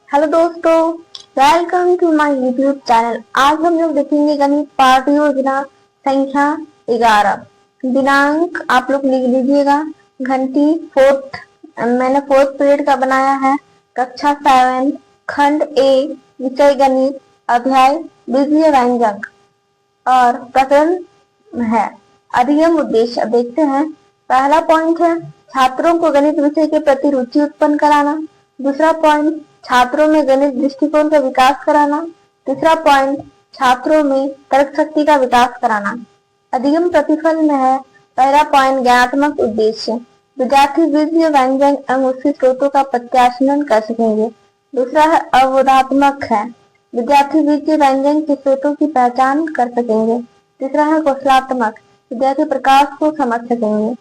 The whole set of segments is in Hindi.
हेलो दोस्तों, welcome to my YouTube channel. आज हम लोग देखेंगे गणित पाठ योजना संख्या 11। दिनांक आप लोग लिख लीजिएगा। घंटी फोर्थ, मैंने फोर्थ पीरियड का बनाया है। कक्षा 7, खंड ए, विषय गणित, अध्याय बीजीय व्यंजक और प्रकरण है अधिगम उद्देश्य। देखते हैं। पहला पॉइंट है छात्रों को गणित विषय के प्रति रुचि उत्पन्न कराना। दूसरा पॉइंट छात्रों में गणित दृष्टिकोण का विकास कराना। तीसरा पॉइंट छात्रों में तर्क शक्ति का विकास कराना। अधिगम प्रतिफल में है पहला पॉइंट ज्ञानात्मक उद्देश्य, विद्यार्थी बीजीय व्यंजन एवं उसके स्रोतों का प्रत्याशनन कर सकेंगे। दूसरा है अवबोधात्मक है, विद्यार्थी बीजीय व्यंजन के स्रोतों की पहचान कर सकेंगे। तीसरा है कौशलात्मक, विद्यार्थी प्रकाश को समझ सकेंगे।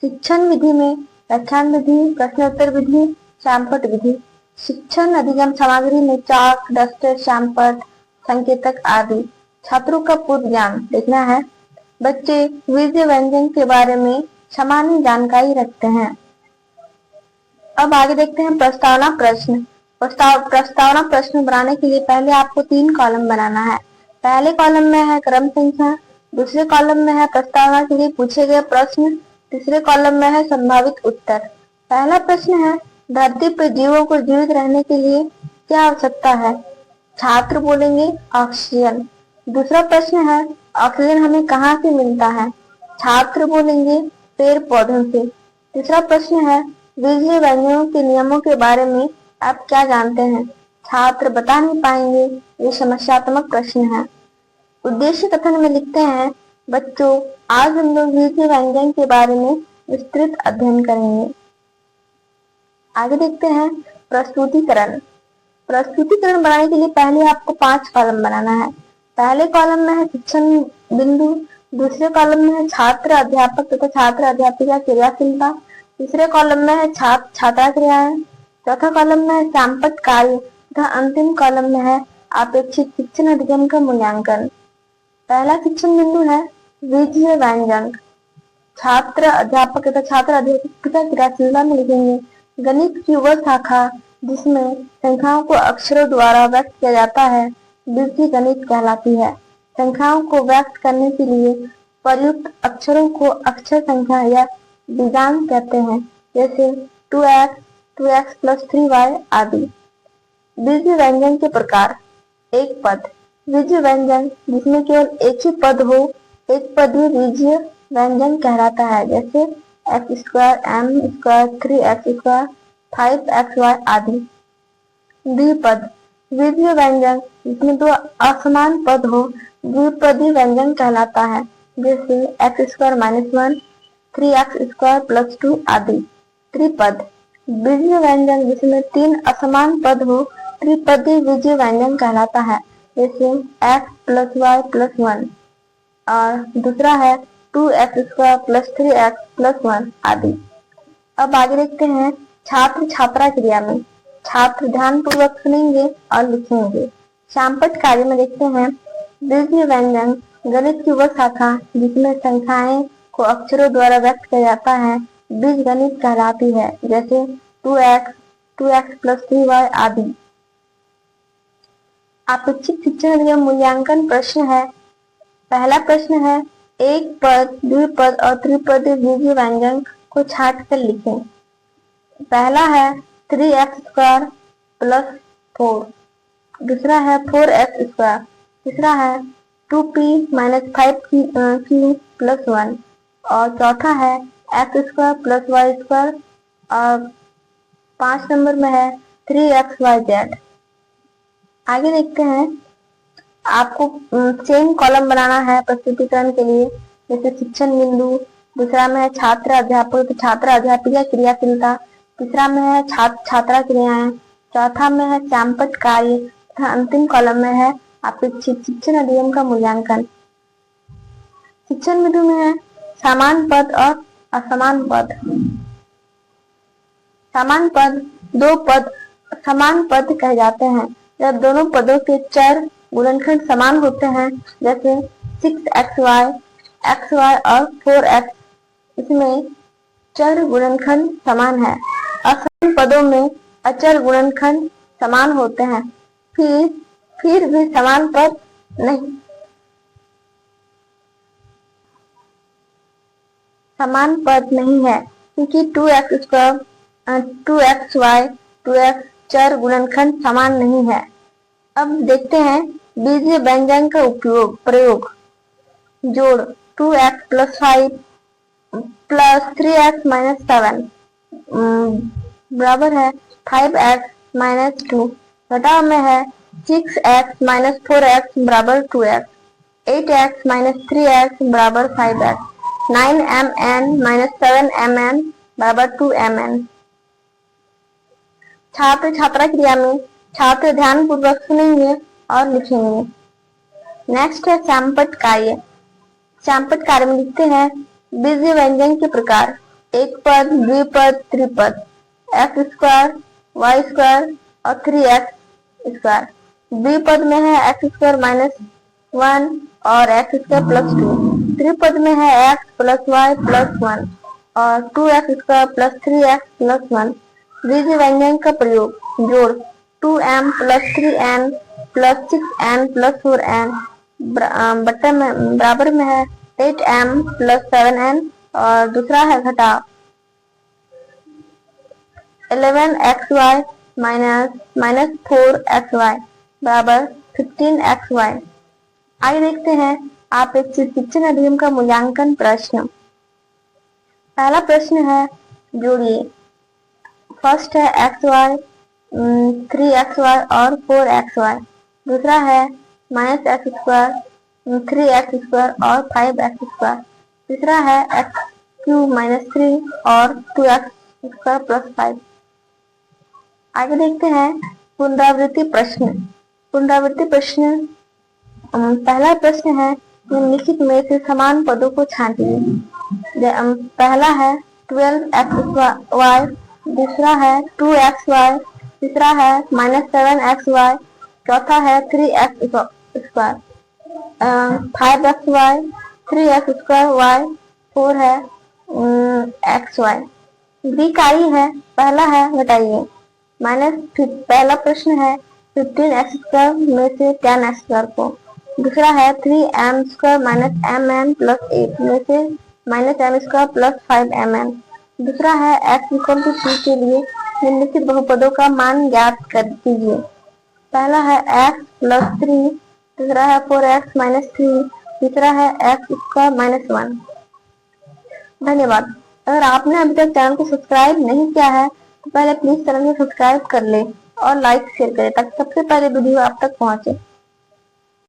शिक्षण विधि में व्याख्यान विधि, प्रश्नोत्तर विधि, श्यामपट्ट विधि। शिक्षण अधिगम सामग्री में चाक, डस्टर, श्यामपट्ट, संकेतक आदि। छात्रों का पूर्व ज्ञान देखना है। बच्चे बीजीय व्यंजन के बारे में सामान्य जानकारी रखते हैं। अब आगे देखते हैं प्रस्तावना प्रश्न। प्रस्तावना प्रश्न बनाने के लिए पहले आपको 3 कॉलम बनाना है। पहले कॉलम में है क्रम संख्या, दूसरे कॉलम में है प्रस्तावना के लिए पूछे गए प्रश्न, तीसरे कॉलम में है संभावित उत्तर। पहला प्रश्न है धरती पर जीवों को जीवित रहने के लिए क्या आवश्यकता है? छात्र बोलेंगे ऑक्सीजन। दूसरा प्रश्न है ऑक्सीजन हमें कहाँ से मिलता है? छात्र बोलेंगे पेड़ पौधों से। तीसरा प्रश्न है बीजीय व्यंजनों के नियमों के बारे में आप क्या जानते हैं? छात्र बता नहीं पाएंगे। ये समस्यात्मक प्रश्न है। उद्देश्य कथन में लिखते हैं बच्चों, आज हम लोग बीजीय व्यंजन के बारे में विस्तृत अध्ययन करेंगे। आगे देखते हैं प्रस्तुतिकरण। प्रस्तुतिकरण बनाने के लिए पहले आपको 5 कॉलम बनाना है। पहले कॉलम में है शिक्षण बिंदु, दूसरे कॉलम में है छात्र अध्यापक तथा छात्र अध्यापिका क्रियाशीलता, तीसरे कॉलम में है छात्र छात्रा क्रियाएं, चौथा कॉलम में है श्यामपट्ट कार्य तथा अंतिम कॉलम में है अपेक्षित शिक्षण अधिगम का मूल्यांकन। पहला शिक्षण बिंदु है बीजीय व्यंजन। छात्र अध्यापक तथा छात्र अध्यापिका क्रियाशीलता में लिखेंगे गणित की वह शाखा जिसमें संख्याओं को अक्षरों द्वारा व्यक्त किया जाता है बीजीय गणित कहलाती है। संख्याओं को व्यक्त करने के लिए प्रयुक्त अक्षरों को अक्षर संख्या या बीजांक कहते हैं, जैसे 2x, 2x + 3y आदि। बीजीय व्यंजन के प्रकार। एक पद बीजीय व्यंजन जिसमें केवल एक ही पद हो, एक पद ही बीजीय व्यंजन कहलाता है, जैसे x², m², 3x², 5xy आदि। द्विपद बीजीय व्यंजन जिसमें 2 असमान पद हो, द्विपदी व्यंजन कहलाता है, जैसे x² - 1, 3x² + 2 आदि। त्रिपद बीजीय व्यंजन जिसमें 3 असमान पद हो, त्रिपदी बीजीय व्यंजन कहलाता है, जैसे x + y + 1 और दूसरा है 2x² + 3x + 1 आदि। अब आगे देखते हैं छात्र छात्रा क्रिया में। छात्र ध्यान पूर्वक सुनेंगे और लिखेंगे। श्यामपट्ट कार्य में देखते हैं बीजीय व्यंजन गणित की वह शाखा जिसमें संख्याएं को अक्षरों द्वारा व्यक्त किया जाता है बीज गणित कहलाती है, जैसे 2x, 2x + 3y आदि। अपेक्षित शिक्षण अधिगम मूल्यांकन प्रश्न है। पहला प्रश्न है एक पद, द्विपद और त्रिपदी बीजीय व्यंजन को छांट कर लिखें। पहला है 3x² + 4, दूसरा है 4x², तीसरा है 2p - 5q + 1 और चौथा है x² + y² और 5 नंबर में है 3xyz। आगे देखते हैं आपको सेम कॉलम बनाना है प्रस्तुतिकरण के लिए, जैसे शिक्षण बिंदु, दूसरा में है छात्र अध्यापक छात्र अध्यापिका क्रियाशीलता, तीसरा में है छात्र छात्रा क्रियाएं, चौथा में है श्यामपट्ट कार्य तथा अंतिम कॉलम में है अपेक्षित शिक्षण अधिगम का मूल्यांकन। शिक्षण बिंदु में है समान पद और असमान पद। समान पद 2 पद समान पद कहे जाते हैं जब दोनों पदों के चर गुणनखंड समान होते हैं, जैसे 6xy, xy और 4x, इसमें चर गुणनखंड समान है। असमान पदों में अचर गुणनखंड समान होते हैं, फिर भी समान पद नहीं है, क्योंकि 2xy 2x चर गुणनखंड समान नहीं है। अब देखते हैं बीजीय व्यंजक का प्रयोग। जोड़ 2x + 5 + 3x - 7 बराबर है 5x - 2। घटाव में है 6x - 4x बराबर 2x, 8x - 3x बराबर 5x, 9mn - 7mn बराबर 2mn। छात्र छात्रा क्रिया में छात्र ध्यान पूर्वक सुनेंगे और लिखेंगे। नेक्स्ट है सैमपट कार्य। सैमपट कार्य में लिखते हैं बीजीय व्यंजक के प्रकार, एक पद, द्विपद, त्रिपद, x² y² और 3x²। द्विपद में है x² - 1 और x² + 2। त्रिपद में है x + y + 1 और 2x² + 3x + 1। बीजीय व्यंजक का प्रयोग। जोड़ 2m + 3n + 6n + 4n बराबर में है 8m + 7n और दूसरा है घटाव 11xy - 4xy बराबर 15xy। आइए देखते हैं आप एक शिक्षण अधिगम का मूल्यांकन प्रश्न। पहला प्रश्न है जोड़िए। फर्स्ट है xy 3xy और 4xy। दूसरा है -x² 3x² और 5x²। तीसरा है x³ - 3 और 2x² + 5। आगे देखते हैं पुनरावृत्ति प्रश्न। पुनरावृत्ति प्रश्न पहला प्रश्न है निम्नलिखित में से समान पदों को छांटिए। पहला है 12xy, दूसरा है 2xy, तीसरा है -7xy, चौथा है 3x², 5xy, 3x²y, 4 है xy। द्विकारी है, पहला है घटाइए। पहला प्रश्न है 15x² में से 10x² को। दूसरा है 3m² - mn + 8 में से -m² + 5mn। दूसरा है x = 2 के लिए निम्नलिखित बहुपदों का मान ज्ञात कर कीजिए। पहला है x + 3, दूसरा है 4x - 3, तीसरा है x² - 1। धन्यवाद। अगर आपने अभी तक चैनल को सब्सक्राइब नहीं किया है तो पहले प्लीज चैनल को सब्सक्राइब कर ले और लाइक शेयर करें ताकि सबसे पहले वीडियो आप तक पहुंचे।